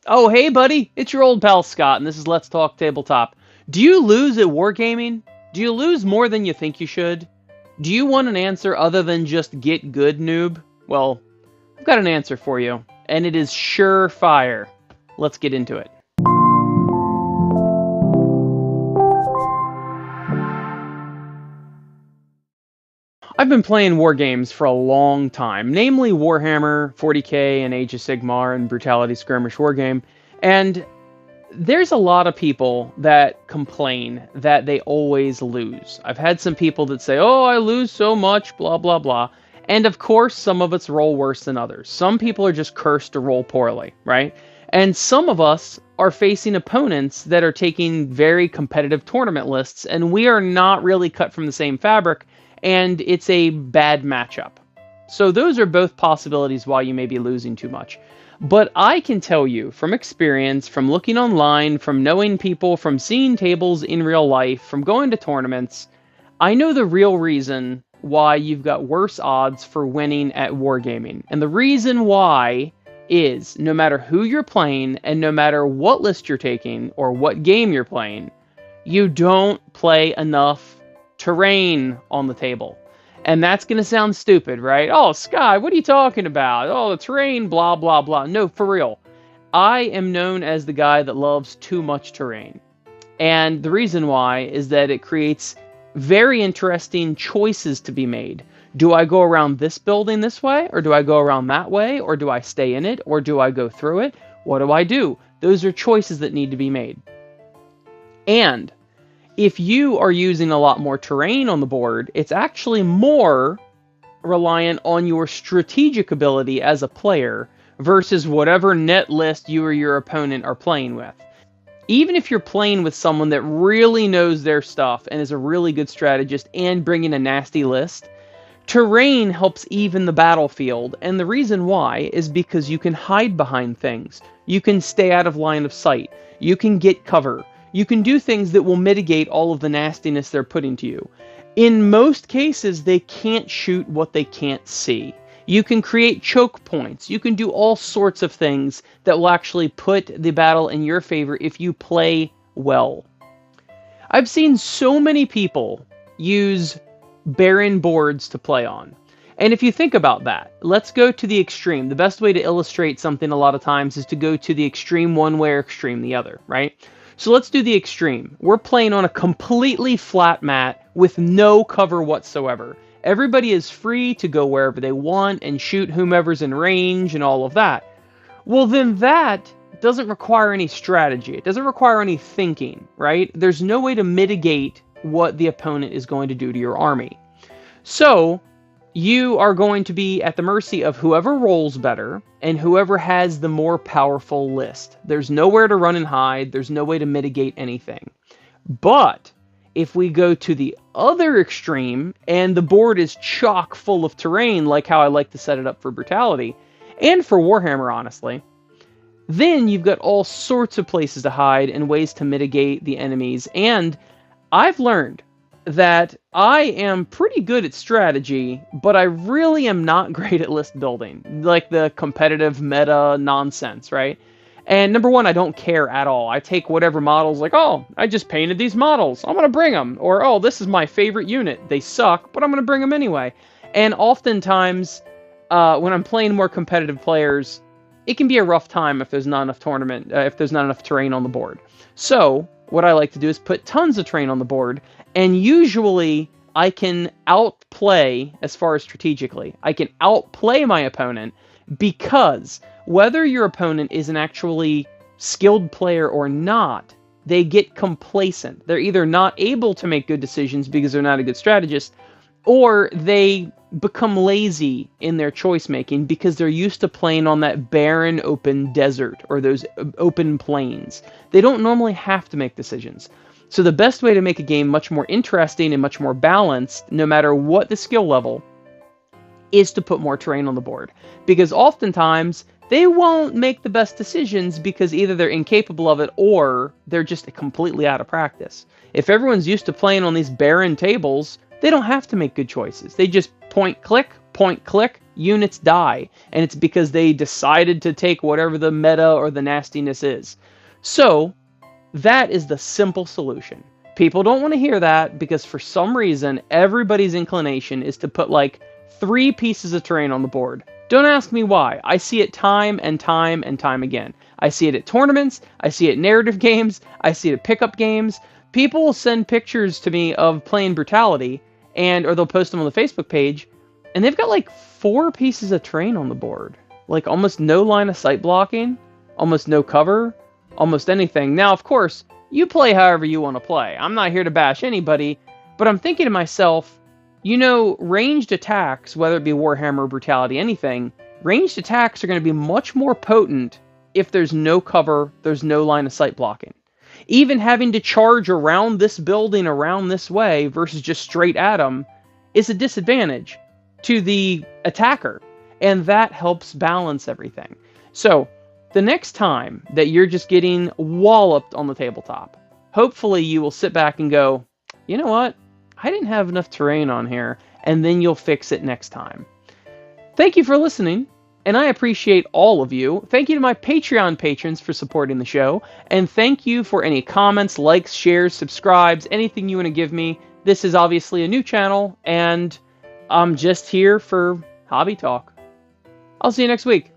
Oh, hey, buddy, it's your old pal Scott, and this is Let's Talk Tabletop. Do you lose at wargaming? Do you lose more than you think you should? Do you want an answer other than just get good, noob? Well, I've got an answer for you, and it is surefire. Let's get into it. I've been playing war games for a long time, namely Warhammer 40k and Age of Sigmar and Brutality Skirmish Wargame, and there's a lot of people that complain that they always lose. I've had some people that say, oh, I lose so much, blah, blah, blah. And of course, some of us roll worse than others. Some people are just cursed to roll poorly, right? And some of us are facing opponents that are taking very competitive tournament lists, and we are not really cut from the same fabric, and it's a bad matchup. So those are both possibilities why you may be losing too much. But I can tell you from experience, from looking online, from knowing people, from seeing tables in real life, from going to tournaments, I know the real reason why you've got worse odds for winning at wargaming. And the reason why is no matter who you're playing and no matter what list you're taking or what game you're playing, you don't play enough terrain on the table. And that's going to sound stupid, right? Oh, Sky, what are you talking about? Oh, the terrain, blah, blah, blah. No, for real. I am known as the guy that loves too much terrain. And the reason why is that it creates very interesting choices to be made. Do I go around this building this way? Or do I go around that way? Or do I stay in it? Or do I go through it? What do I do? Those are choices that need to be made. And if you are using a lot more terrain on the board, it's actually more reliant on your strategic ability as a player versus whatever net list you or your opponent are playing with. Even if you're playing with someone that really knows their stuff and is a really good strategist and bringing a nasty list, terrain helps even the battlefield, and the reason why is because you can hide behind things. You can stay out of line of sight. You can get cover. You can do things that will mitigate all of the nastiness they're putting to you. In most cases, they can't shoot what they can't see. You can create choke points. You can do all sorts of things that will actually put the battle in your favor if you play well. I've seen so many people use barren boards to play on. And if you think about that, let's go to the extreme. The best way to illustrate something a lot of times is to go to the extreme one way or extreme the other, right? So let's do the extreme. We're playing on a completely flat mat with no cover whatsoever. Everybody is free to go wherever they want and shoot whomever's in range and all of that. Well, then that doesn't require any strategy. It doesn't require any thinking, right? There's no way to mitigate what the opponent is going to do to your army. So you are going to be at the mercy of whoever rolls better and whoever has the more powerful list. There's nowhere to run and hide. There's no way to mitigate anything. But if we go to the other extreme and the board is chock full of terrain, like how I like to set it up for Brutality, and for Warhammer, honestly, then you've got all sorts of places to hide and ways to mitigate the enemies. And I've learned that I am pretty good at strategy, but I really am not great at list building, like the competitive meta nonsense, right? And number one, I don't care at all. I take whatever models, like, oh, I just painted these models, I'm going to bring them. Or, oh, this is my favorite unit. They suck, but I'm going to bring them anyway. And oftentimes, when I'm playing more competitive players, it can be a rough time if there's not enough if there's not enough terrain on the board. So what I like to do is put tons of terrain on the board, and usually I can outplay, as far as strategically, I can outplay my opponent, because whether your opponent is an actually skilled player or not, they get complacent. They're either not able to make good decisions because they're not a good strategist, or they become lazy in their choice making because they're used to playing on that barren open desert or those open plains. They don't normally have to make decisions. So the best way to make a game much more interesting and much more balanced, no matter what the skill level, is to put more terrain on the board. Because oftentimes, they won't make the best decisions because either they're incapable of it or they're just completely out of practice. If everyone's used to playing on these barren tables, they don't have to make good choices. They just point, click, units die, and it's because they decided to take whatever the meta or the nastiness is. So, that is the simple solution. People don't want to hear that because for some reason, everybody's inclination is to put like 3 pieces of terrain on the board. Don't ask me why. I see it time and time and time again. I see it at tournaments, I see it at narrative games, I see it at pickup games. People will send pictures to me of playing Brutality, or they'll post them on the Facebook page, and they've got like 4 pieces of terrain on the board. Like almost no line of sight blocking, almost no cover, almost anything. Now, of course, you play however you want to play. I'm not here to bash anybody, but I'm thinking to myself, ranged attacks, whether it be Warhammer, Brutality, anything, ranged attacks are going to be much more potent if there's no cover, there's no line of sight blocking. Even having to charge around this building around this way versus just straight at them is a disadvantage to the attacker, and that helps balance everything. So, the next time that you're just getting walloped on the tabletop, hopefully you will sit back and go, you know what? I didn't have enough terrain on here, and then you'll fix it next time. Thank you for listening, and I appreciate all of you. Thank you to my Patreon patrons for supporting the show, and thank you for any comments, likes, shares, subscribes, anything you want to give me. This is obviously a new channel, and I'm just here for hobby talk. I'll see you next week.